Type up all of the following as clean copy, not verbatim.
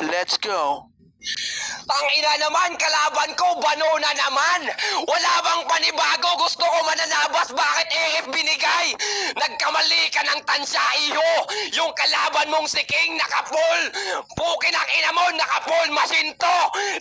Let's go. Tangina naman, kalaban ko, bano na naman. Wala bang panibago, gusto ko mananabas, bakit AF binigay? Nagkamali ka ng tansya, iho. Yung kalaban mong si King nakapul. Pukin ang ina mo, nakapul, masinto.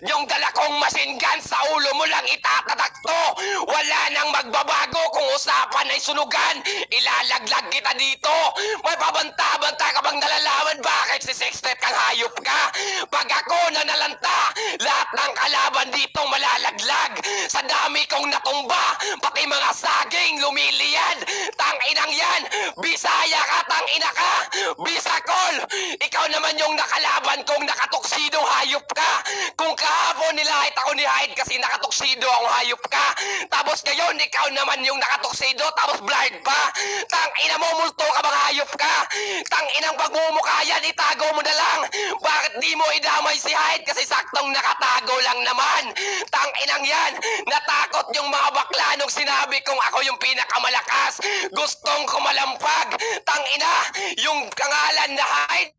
Yung dala kong machine gun, sa ulo mo lang itatatak to. Wala nang magbabago kung usapan ay sunugan. Ilalaglag kita dito. May pabanta-banta ka bang nalalaman, bakit si Sextet kang hayop ka? Pag ako nanalanta, lahat ng kalaban dito malalaglag. Sa dami kong natumba, pati mga saging lumiliyad. Tang-inang yan, Bisaya ka, tang-ina ka. Bisakol, ikaw naman yung nakalaban kong nakatuksido, hayop ka. Kung kahapon nilahit ako ni Hyde kasi nakatuksido akong hayop ka. Tapos ngayon, ikaw naman yung nakatuksido, tapos blind pa. Tang-ina mo, multo ka bang hayop ka? Tang-inang pagmumukha yan, itago mo na lang. Bakit di mo idamay si Hyde kasi saktong nakatago lang naman? Tang-inang yan, natakot yung mga bakla nung sinabi kong ako yung pinakamalakas. Gustong kumalampag. Tang-ina, yung kangalan na Hyde,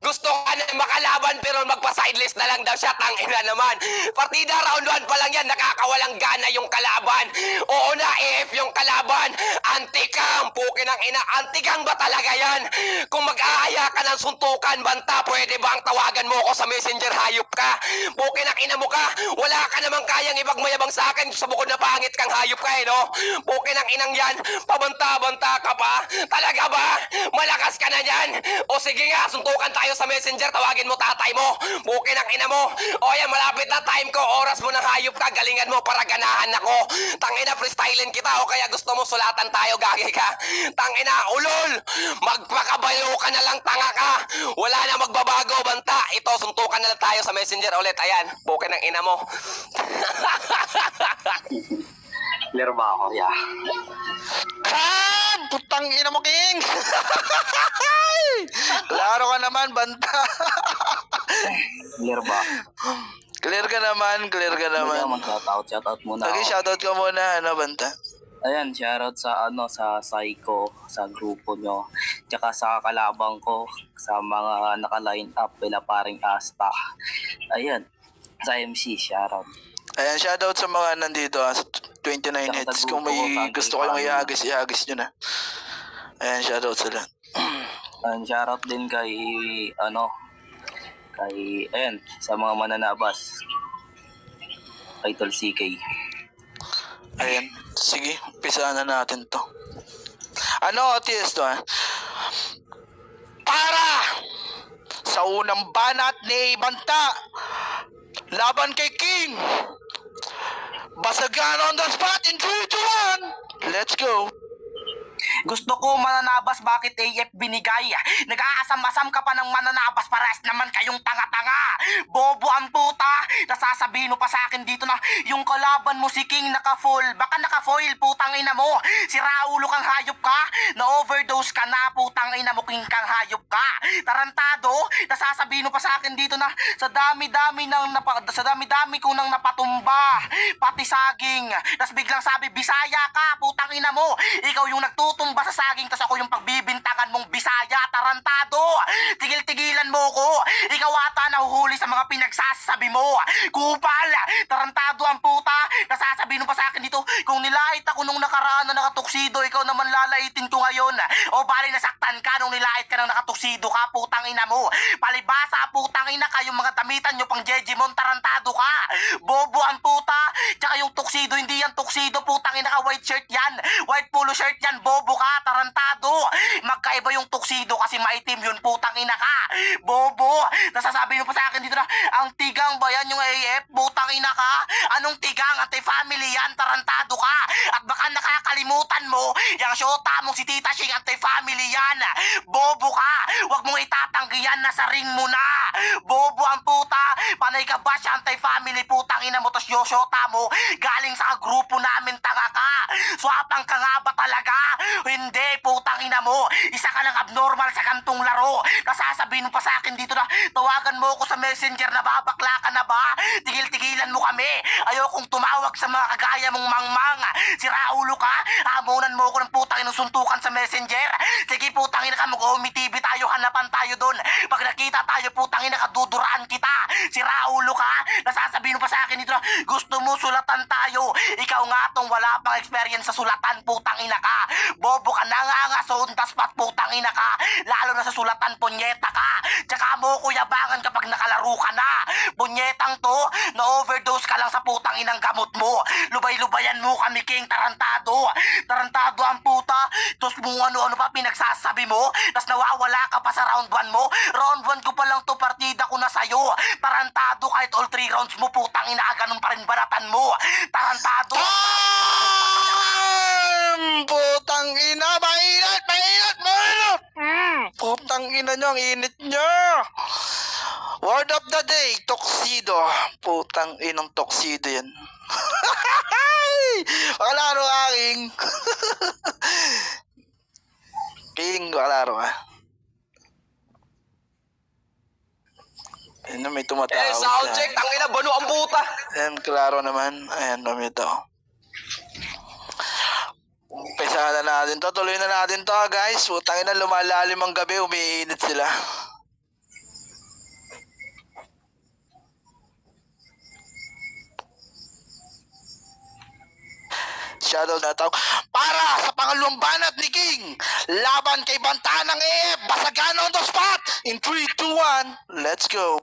gusto ka na makalaban pero magpa-sidelist na lang daw siya, tangina naman. Partida round 1 pa lang yan, nakakawalang gana yung kalaban. Oo na, AF yung kalaban. Antikang, pukin ang ina, antikang ba talaga yan? Kung mag-aaya ka ng suntukan, banta, pwede bang tawagan mo ako sa messenger, hayop ka? Pukin ang ina mo ka, wala ka namang kayang ipagmayabang sa akin, sa bukod na pangit kang hayop ka no? Pukin ang inang yan, pabanta-banta ka pa? Talaga ba? Malakas ka na yan? O sige nga, suntukan tayo sa messenger, tawagin mo tatay mo. Bukin ang ina mo. O yan, malapit na time ko. Oras mo ng hayop ka. Galingan mo para ganahan ako. Tangina, freestylein kita. O kaya gusto mo sulatan tayo, gagi ka. Tangina, ulol. Magpakabayo ka na lang, tanga ka. Wala na magbabago, banta. Ito, suntukan na lang tayo sa messenger ulit. Ayan, bukin ang ina mo. Clear ba ako? Yeah. Putang ina mo, King. Klaro ka naman, banta. Clear ba? Clear ka naman, clear ka naman. Mag-shoutout muna Okay, ako. shoutout ka muna, ano, banta? Ayan, shoutout sa sa Psycho, sa grupo nyo. Tsaka sa kalabang ko, sa mga naka-line up, pila paring Asta. Ayan, sa MC, shoutout. Ayan, shoutout sa mga nandito, sa 29 Tsaka sa heads. grupo Kung may ko, sa gusto Uncle kayong Family. ihagis nyo na. Ayan, shoutout sa lahat. Ayan, shoutout din kay, sa mga mananabas. Kay Tol CK. Ayan, sige, umpisa na natin to. Ano, OTS to, ha? Para sa unang banat ni Banta, laban kay King. Basagan on the spot in 3, 2, 1. Let's go. Gusto ko mananabas, bakit AF binigay? Nag-aasam-asam ka pa ng mananabas, pares naman kayong tanga-tanga. Bobo ang puta, nasasabihin mo pa sa akin dito na yung kalaban mo si King naka-full. Baka naka-foil, putang ina mo. Si Raulo kang hayop ka, na-overdose ka na, putang ina mo, King kang hayop ka. Tarantado, nasasabihin mo pa sa akin dito na sa dami-dami kong nang napatumba, pati saging. Tas biglang sabi, Bisaya ka, putang ina mo. Ikaw yung nagtutumba sa saging, tas ako yung pagbibintangan mong Bisaya, tarantado. Tigil-tigilan mo ko. Ikaw ata nahuhuli sa mga pinagsasabi mo. Kupal, tarantado ang puta. Nasasabihin mo pa sa akin dito, kung nilait ako nung nakaraan na nakatuksido, ikaw naman lalaitin ko ngayon. O bali nasaktan ka nung nilait ka nang nakatuksido ka, putang ina mo. Palibasa, putang ina ka, yung mga damitan nyo pang Jejimon, tarantado ka. Bobo ang puta. Tsaka yung tuksido, hindi yan tuksido, putang ina ka, white shirt yan. White polo shirt yan, bobo ka, tarantado. Magkaiba yung tuksido kasi maitim yun, putang ina ka. Bobo. Nasasabi mo pa sa akin dito na, ang tigang ba yan yung AF, putang ina ka? Anong tigang? Anti-family yan, tarantado ka. At baka nakakalimutan mo, yung syota mong si Tita Shing, anti-family yan. Bobo ka. Huwag mong itatanggi yan, nasa ring mo na. Bobo ang puta. Panay ka ba siya, anti-family, putang ina mo, tos yung syota mo, galing sa grupo namin, tanga ka. Swapang ka nga ba talaga? Hindi, putang ina mo. Isa ka lang abnormal sa kantong laro. Nasasabihin mo pa sa akin dito na tawagan mo mo ko sa messenger na babakla ka na ba? Tigil-tigilan mo kami. Ayokong tumawag sa mga kagaya mong mangmang. Siraulo ka? Hamunan mo ko ng putang inang suntukan sa messenger. Sige putang ina ka, mag-OMI-TV tayo, hanapan tayo doon. Pag nakita tayo putang ina, kaduduraan kita. Siraulo ka? Nasasabihin mo pa sa akin dito, gusto mo sulatan tayo. Ikaw nga tong wala pang experience sa sulatan, putang ina ka. Bobo ka, nangangason, taspat putang ina ka. Lalo na sa sulatan, punyeta ka. Tsaka mo ko yabangan kapag nakalaro ka na. Punyetang to, na-overdose ka lang sa putang inang gamot mo. Lubay-lubayan mo kami, king, tarantado. Tarantado ang puta. Tapos mo ano-ano pa pinagsasabi mo. Tapos nawawala ka pa sa round 1 mo. Round 1 ko pa lang to, partida ko na sa'yo. Tarantado kahit all 3 rounds mo, putang ina, ganun pa rin banatan mo. Tarantado. Putang ina, mainit, mainit, mainit! Putang ina nyo, ang init nyo! Word of the day, tuxedo. Putang inang tuxedo yan. Pakalaro aking. King, pakalaro ka. Ayun na, may tumatawag. Sound check, tangina, bano ang puta. Ayan, klaro naman. Ayan, kami ito. Umpisa na natin to. Tuloy na natin to, guys. Putang ina, lumalalim ang gabi. Umiinit sila. Shadow na tao. Para sa pangalawang banat ni King. Laban kay Banta ng EF. Basagan on the spot. In 3, 2, 1. Let's go.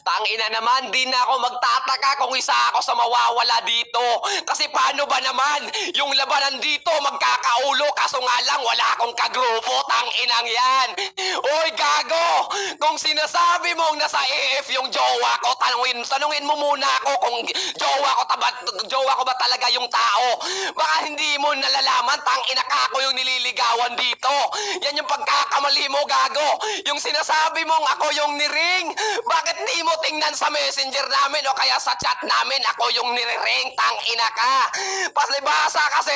Tangina naman, di na ako magtataka kung isa ako sa mawawala dito. Kasi paano ba naman, yung labanan dito magkakaulo, kaso nga lang wala akong kagrupo, tanginang yan. Oy, gago! Kung sinasabi mong nasa AF yung jowa ko, tanungin mo muna ako kung jowa ko ba talaga yung tao. Baka hindi mo nalalaman, tangina ka ako yung nililigawan dito. Yan yung pagkakamali mo, gago. Yung sinasabi mong ako yung niring, bakit di mo tingnan sa messenger namin o kaya sa chat namin ako yung nire-ring, tangina ka. Paslibasa kasi,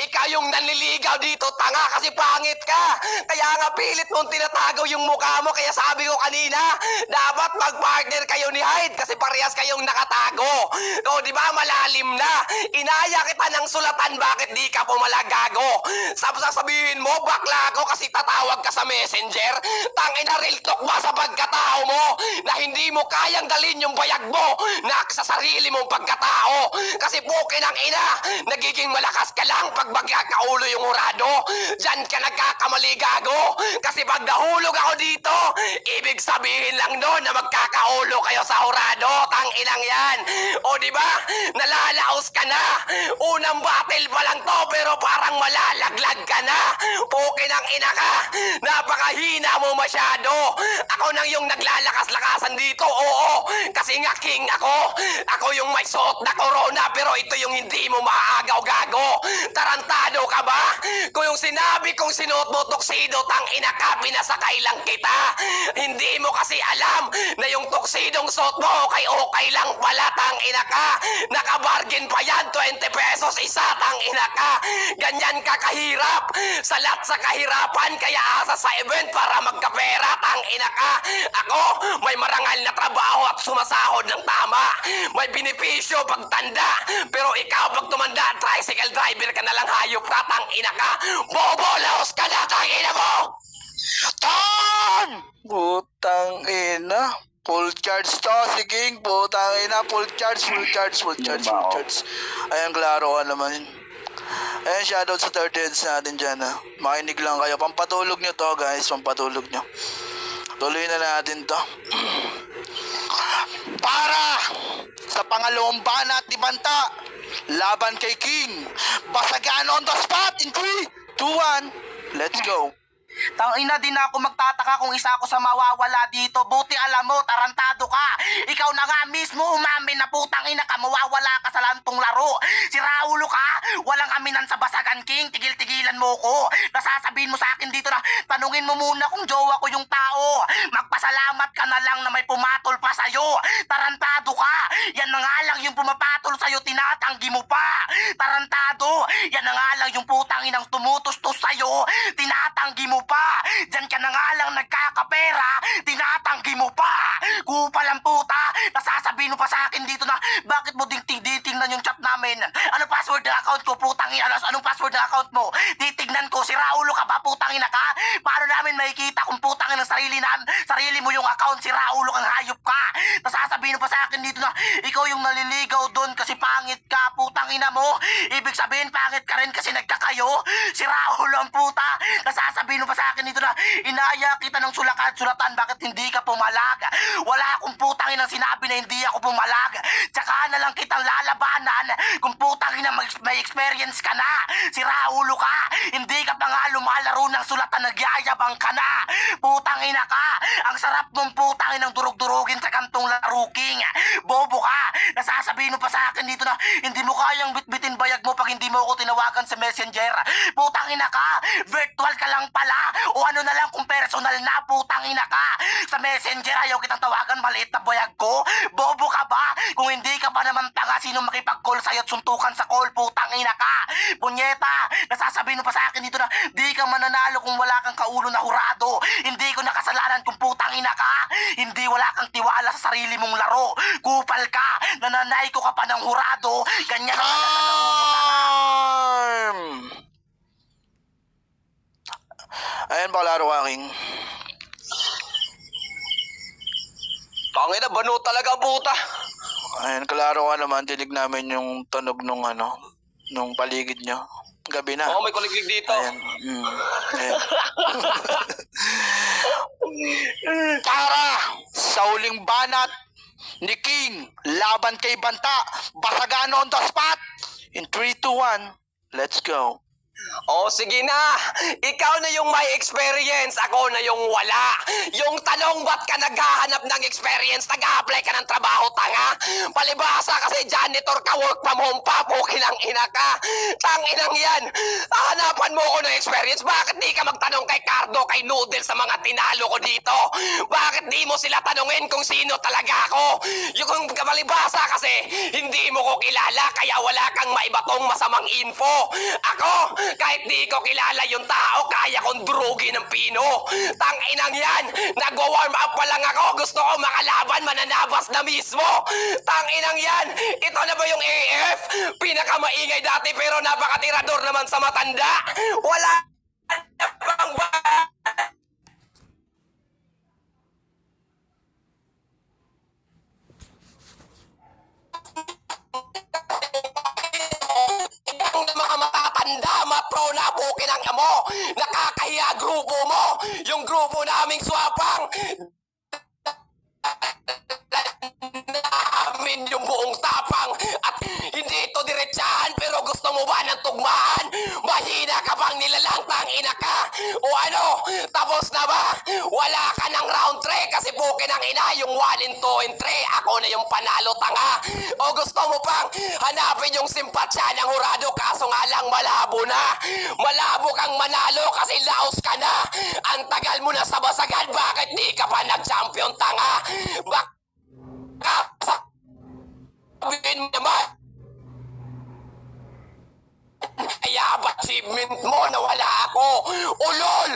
ikaw yung nanliligaw dito, tanga, kasi pangit ka. Kaya nga pilit mong tinatago yung mukha mo, kaya sabi ko kanina, dapat mag-partner kayo ni Hyde kasi parehas kayong nakatago. O, di ba, malalim na. Inaya kita ng sulatan, bakit di ka pumalagago? Sasabihin mo, bakla ako kasi tatawag ka sa messenger. Tangina, real talk ba sa pagkatao mo na hindi mo kayang dalhin yung bayag mo na sa sarili mong pagkatao? Kasi pukin ang ina, nagiging malakas ka lang pag magkakaulo yung hurado. Diyan ka nagkakamali, gago. Kasi pag nahulog ako dito, ibig sabihin lang doon na magkakaulo kayo sa hurado. Tanginang yan. O di ba? Nalalaos ka na. Unang battle pa lang to pero parang malalaglag ka na. Pukin ang ina ka. Napakahina mo masyado. Ako nang yung naglalakas-lakasan dito, oo. Kasi nga king ako. Ako yung may suot na corona pero ito yung hindi mo maaagaw, gago. Tarantado ka ba? Kung yung sinabi kong sinuot mo tuxedo, tangina ka, pinasakay lang kita. Hindi mo kasi alam na yung tuxedong suot mo okay lang pala, tangina ka. Nakabargain pa yan, 20 pesos isa, tangina ka. Ganyan ka kahirap. Salat sa kahirapan, kaya asa sa event para magkapera, tangina ka. Ako, may marangal na trabaho at sumasahod ng tama. May benepisyo pag tanda. Pero ikaw pag tumanda, tricycle driver ka na lang, hayop ka, tangina ka. Bobo, laos ka na, tangina mo! Ton! Putang ina. Full charge to, si King. Putang ina, full charge. Ayan, klaro ka naman. Ayan, shoutout sa 30 heads natin dyan, ha. Makinig lang kayo. Pampatulog nyo to, guys. Pampatulog nyo. Tuloy na natin to. Para sa pangalawang banat ni Banta, laban kay King. Basagan on the spot in 3, 2, 1. Let's go. Tangina, din ako magtataka kung isa ako sa mawawala dito. Buti alam mo, tarantado ka. Ikaw na nga mismo umamin na putang ina ka, mawawala ka sa lantong laro. Si Raulo ka, walang aminan sa Basagan King, tigil-tigilan mo ko. Nasasabihin mo sa akin dito na, tanungin mo muna kung jowa ko yung tao. Magpasalamat ka na lang na may pumatol pa sa'yo. Tarantado ka, yan na nga lang yung pumapatol sa'yo, tinatanggi mo pa. Tarantado, yan na nga lang yung putang inang tumutustos sa'yo, tinatanggi mo pa. Diyan ka na nga lang nagkakapera, tinatanggi mo pa. Kupal ang puta! Nasasabihin mo pa sa akin dito na bakit mo titingnan yung chat namin? Ano password ng account ko, putang ina? Anong password ng account mo? Titignan ko, si Raulo ka ba, putang ina ka? Paano namin makikita kung putang ina ng sarili mo yung account, si Raulo kang hayop ka? Nasasabihin mo pa sa akin dito na ikaw yung naliligaw doon kasi pangit ka, putang ina mo. Ibig sabihin pangit ka rin kasi nagkakayo? Si Raulo ang puta. Nasasabihin mo pa sa akin dito na inaya kita ng sulatan, bakit hindi ka pumalag? Wala akong putang inang sinabi na hindi ako pumalag. Tsaka na lang kitang lalabanan kung putang ina may experience ka na. Si Raulo ka. Hindi ka pa nga lumalaro ng sulatan, nagyayabang ka na. Putang ina ka. Ang sarap mong putang inang durug-durugin sa kantong laro, King. Bobo ka. Nasasabihin mo pa sa akin dito na hindi mo kayang bitbitin bayag mo pag hindi mo ako tinawagan sa messenger. Putang ina ka. Virtual ka lang pala. O ano na lang kung personal na, putang ina ka. Sa messenger ayaw kitang tawagan, maliit na bayag ko. Bobo ka ba? Kung hindi ka ba naman tanga, sino makipag-call sa'yo at suntukan sa call, putang ina ka. Punyeta, nasasabihin mo pa sa akin dito na di ka mananalo kung wala kang kaulo na hurado. Hindi ko nakasalanan kung putang ina ka. Hindi wala kang tiwala sa sarili mong laro. Kupal ka, nananay ko ka pa ng hurado. Ganyan ka na Time! Ayan ba kalaro ka, King? Tangina, bano talaga puta. Ayan, kalaro ka naman. Dinig namin yung tunog nung nung paligid nyo. Gabi na. Oo, may kuliglig dito. Ayan. Ayan. Para sa huling banat ni King, laban kay Banta, basagan on the spot. In 3, 2, 1, let's go. Oh, sige na. Ikaw na yung may experience, ako na yung wala. Yung tanong, ba't ka naghahanap ng experience? Nag-a-apply ka ng trabaho, tanga? Palibasa kasi janitor ka, work from home pa, pukilang ina ka. Tanginang yan. Hanapan mo ko ng experience. Bakit di ka magtanong kay Cardo, kay Noodle sa mga tinalo ko dito? Bakit di mo sila tanungin kung sino talaga ako? Yung palibasa kasi, hindi mo ko kilala, kaya wala kang maibatong masamang info. Ako, kahit di ko kilala yung tao, kaya kong durugin ng pino. Tanginang yan, nagwa-warm up pa lang ako, gusto ko makalaban, mananabas na mismo. Tanginang yan, ito na ba yung AF? Pinakamaingay dati pero napakatirador naman sa matanda. Wala na bang ba? Ang mga matatanda, mapro na bukin ang amo. Nakakahiya grupo mo. Yung grupo naming swapang namin yung buong tapang. At hindi ito diretsahan, pero gusto mo ba ng tugmaan? Mahina ka bang nilalang, tangina ka? O ano, tapos na ba? Wala ka ng round 3 kasi bukin ang ina yung 1 and 2 and 3. Ako na yung panalo, tanga. O gusto mo pang hanapin yung simpatsya ng hurado, kaso nga lang malabo na. Malabo kang manalo kasi laos ka na. Ang tagal mo na sa basagan, bakit di ka pa nag-champion, tanga? Sabihin mo naman, kaya ba achievement mo na wala ako? Ulol!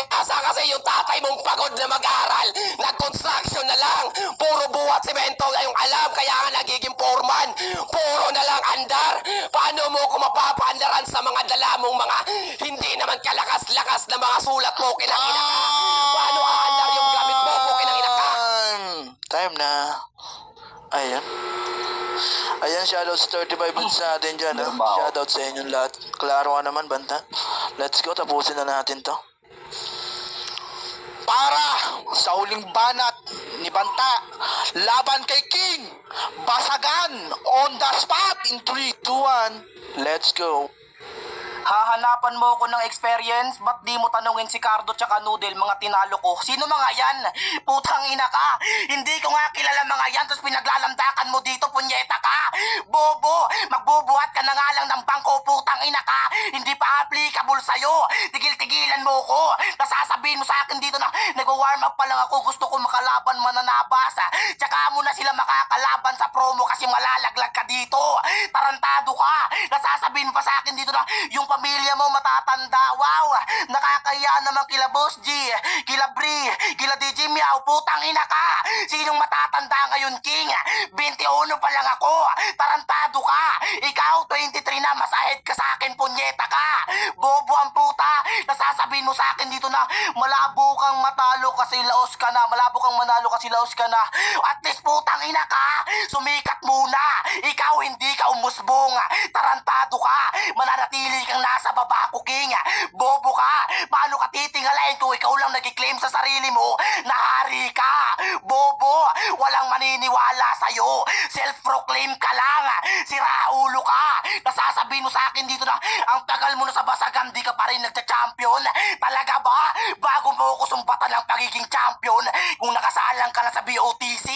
Asa kasi yung tatay mong pagod na mag-aral. Nag-construction na lang. Puro buhat semento yung alam, kaya nga nagiging foreman. Puro na lang andar. Paano mo ko mapapaandaran sa mga dala mong mga hindi naman kalakas-lakas na mga sulat mo, kinangina ka? Paano aandar yung gamit mo, kinangina ka? Time na. Ayan. Ayan, shoutouts 35 din sa atin dyan. Ha? Shoutouts sa inyong lahat. Klaro ka naman, Banta. Let's go, tapusin na natin to. Para sa huling banat ni Banta, laban kay King, basagan on the spot in 3, 2, 1, let's go. Hahanapan mo ko ng experience, ba't di mo tanungin si Cardo tsaka Noodle, mga tinalo ko? Sino mga yan? Putang ina ka! Hindi ko nga kilala mga yan, tapos pinaglalandakan mo dito, punyeta ka! Bobo! Magbubuhat ka na nga lang ng bangko, putang ina ka! Hindi pa applicable sa'yo! Tigil-tigilan mo ko! Nasasabihin mo sa akin dito na nag-warm up pa lang ako, gusto ko makalaban, mananabas! Tsaka mo na sila makakalaban sa promo kasi malalaglag ka dito! Tarantado ka! Nasasabihin mo pa sa akin dito na yung pamilya mo matatanda. Wow, nakakaya naman kila Boss G, kila Bri, kila DJ Miao. Putang ina ka. Sinong matatanda ngayon, King? 21 pa lang ako. Tarantado ka. Ikaw, 23 na. Mas ahead ka sa akin, punyeta ka. Bobo ang puta. Nasasabihin mo sa akin dito na malabo kang matalo kasi laos ka na. Malabo kang manalo kasi laos ka na. At least putang ina ka. Sumikat muna. Ikaw hindi ka umusbong. Tarantado ka. Mananatili kang nasa baba ko, King. Bobo ka. Paano ka titingalain kung ikaw lang nag-claim sa sarili mo na hari ka? Bobo. Walang maniniwala sa'yo. Self-proclaim ka lang. Siraulo ka. Nasasabihin mo sa akin dito na ang tagal mo na sa basagan, di ka pa rin nagcha-champion. Talaga ba? Bago mo ko sumbatan ng pagiging champion, kung nakasalang ka na sa BOTC,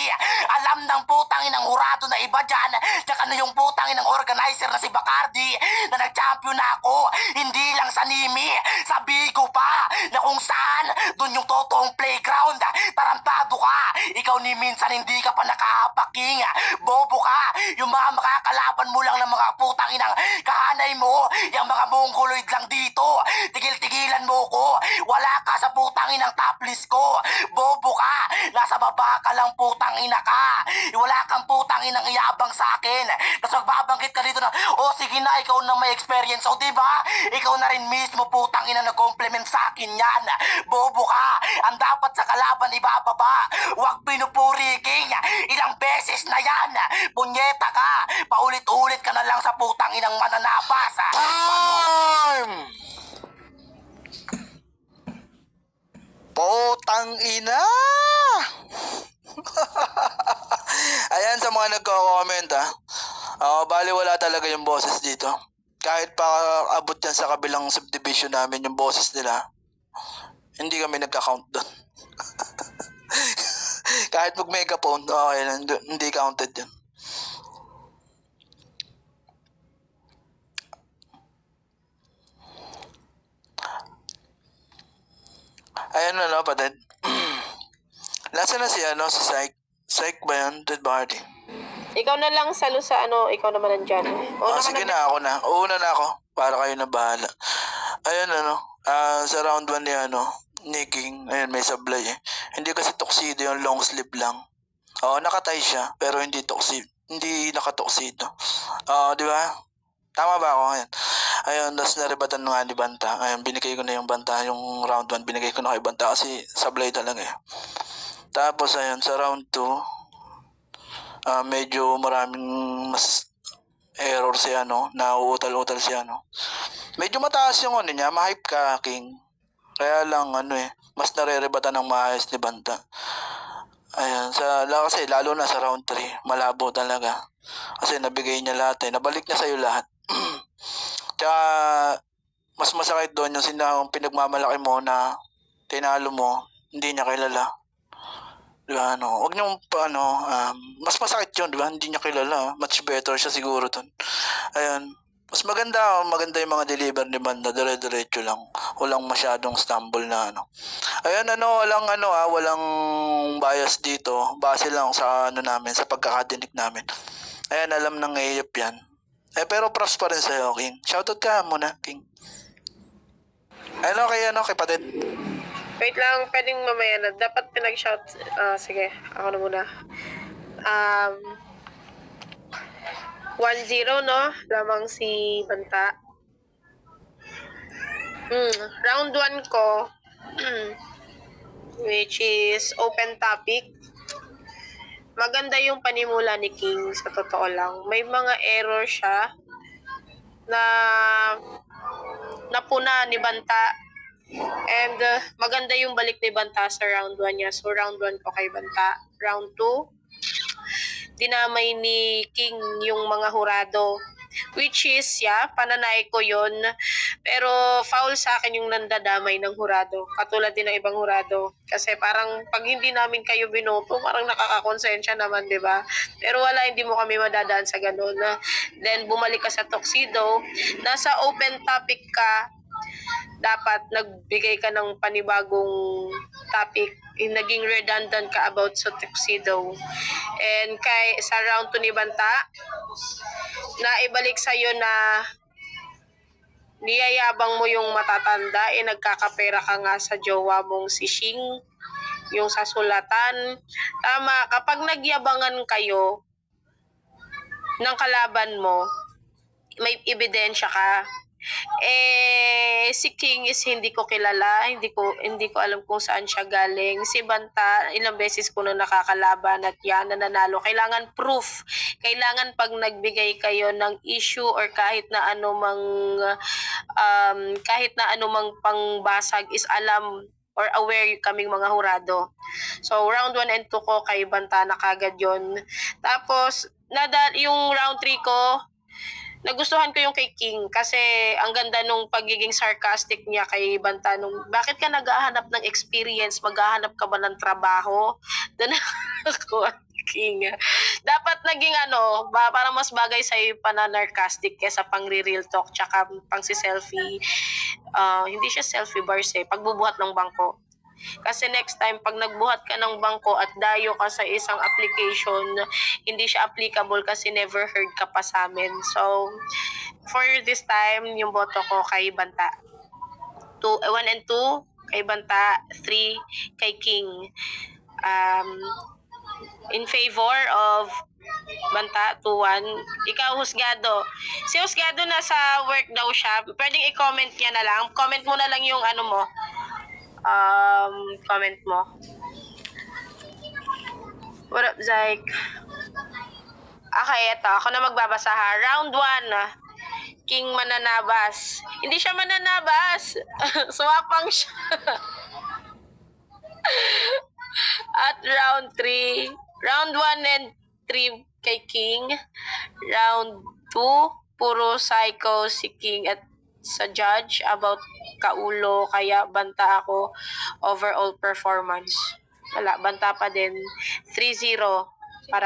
alam ng putang inang hurado na iba dyan, tsaka na yung putang inang organizer na si Bacardi, na nag-champion na ako, hindi lang sa Nimi, sa Bigo pa, na kung saan, dun yung totoong playground. Tarantado ka. Ikaw ni minsan hindi ka pa nakahapaking. Bobo ka. Yung mga makakalaban mo lang ng mga putang inang kahanay mo, yung mga mongoloid lang dito. Tigil-tigilan mo ko. Wala ka sa putang inang top list ko. Bobo ka. Nasa baba ka lang, putang ina ka. Wala kang putang inang iyabang sa akin. Tapos magbabanggit ka dito na, oh sige na, ikaw na may experience. O diba? Ikaw na rin mismo putang ina nag-compliment sa akin yan. Bobo ka. Ang dapat sa kalaban ibababa. Huwag pinupuri, King. Ilang beses na yan. Punyeta ka. Paulit-ulit ka na lang sa putang inang mananabas. Time! Putang ina! Ayan sa mga nagko-comment bali wala talaga yung boses dito. Kahit pa abot yan sa kabilang subdivision namin yung boses nila, hindi kami nagka-count doon. Kahit mag megaphone, okay lang, hindi counted yun. Ayun na no, patid. Lasa na si si Psych. Psych ba yan? Dead body. Ikaw na lang salo sa ikaw naman nandyan. Sige na, ako na. Una na ako. Para kayo na bahala. Ayun sa round 1 ni King. Ayun, may sablay Hindi kasi tuxedo yung long sleeve lang. Nakatay siya. Pero hindi tuxedo. Hindi nakatuxedo. Di ba? Tama ba ako ngayon? Ayun, tapos naribatan nga ni Banta. Ayun, binigay ko na yung Banta. Yung round 1, binigay ko na kay Banta kasi sablay talaga Tapos ayun, sa round 2, medyo maraming mas error siya, nauutal-utal siya, Medyo mataas yung niya, ma-hype ka, King. Kaya lang, mas narerebatan ng maayos ni Banta. Ayun, kasi lalo na sa round 3, malabo talaga. Kasi nabigay niya lahat nabalik niya sa'yo lahat. Tsaka, mas masakit doon yung pinagmamalaki mo na tinalo mo, hindi niya kilala. Diba, Huwag niyong, mas masakit yun, diba? Hindi niya kilala. Much better siya siguro dun. Ayun. Mas maganda yung mga deliver ni Banda. Dire-diretso lang. Walang masyadong stumble na, Ayun, walang bias dito. Base lang sa, namin, sa pagkakadinig namin. Ayan, alam ng AF yan. Pero props pa rin sa'yo, King. Shoutout ka muna, King. Kay Patid. Wait lang, pwedeng mamaya na. Dapat pinag-shout. Sige, ako na muna. 1-0, no? Lamang si Banta. Round 1 ko, which is open topic. Maganda yung panimula ni King, sa totoo lang. May mga error siya na napuna ni Banta. And maganda yung balik ni Banta sa round 1 niya. So round 1 ko kay Banta. Round 2, dinamay ni King yung mga hurado. Which is, pananay ko yun. Pero foul sa akin yung nandadamay ng hurado. Katulad din ng ibang hurado. Kasi parang pag hindi namin kayo binoto, parang nakakakonsensya naman, di ba? Pero wala, hindi mo kami madadaan sa ganun. Then bumalik ka sa tuxedo. Nasa open topic ka, dapat nagbigay ka ng panibagong topic, naging redundant ka about sa tuxedo. And sa round 2 ni Banta, na ibalik sa'yo na niyayabang mo yung matatanda, nagkakapera ka nga sa jowa mong si Shing, yung sa sulatan. Tama, kapag nagyabangan kayo ng kalaban mo, may ebidensya ka. Si King is hindi ko kilala, hindi ko alam kung saan siya galing. Si Banta, ilang beses ko na nakakalaban at yan, nananalo. Kailangan proof. Kailangan pag nagbigay kayo ng issue or kahit na anumang pangbasag is alam or aware kaming mga hurado. So, round 1 and 2 ko kay Banta na kagad yun. Tapos, yung round 3 ko, nagustuhan ko yung kay King kasi ang ganda nung pagiging sarcastic niya kay Banta nung bakit ka naghahanap ng experience, maghahanap ka ba ng trabaho? Doon ako King. Dapat naging parang mas bagay sa pananarcastic kesa pang real talk tsaka pang si selfie. Hindi siya selfie bars pagbubuhat ng bangko. Kasi next time, pag nagbuhat ka ng bangko at dayo ka sa isang application, hindi siya applicable kasi never heard ka pa sa amin. So, for this time, yung boto ko kay Banta. 1 and 2, kay Banta. 3, kay King. In favor of Banta, 2-1. Ikaw, Husgado. Si Husgado nasa work daw siya. Pwedeng i-comment niya na lang. Comment mo na lang yung mo. Comment mo. What up, Zyke? Okay, eto. Ako na magbabasa ha. Round 1. King mananabas. Hindi siya mananabas. Swapang siya. At round 3. Round 1 and 3 kay King. Round 2, puro psycho si King at sa judge about kaulo, kaya Banta ako overall performance. Wala, Banta pa din. 3-0.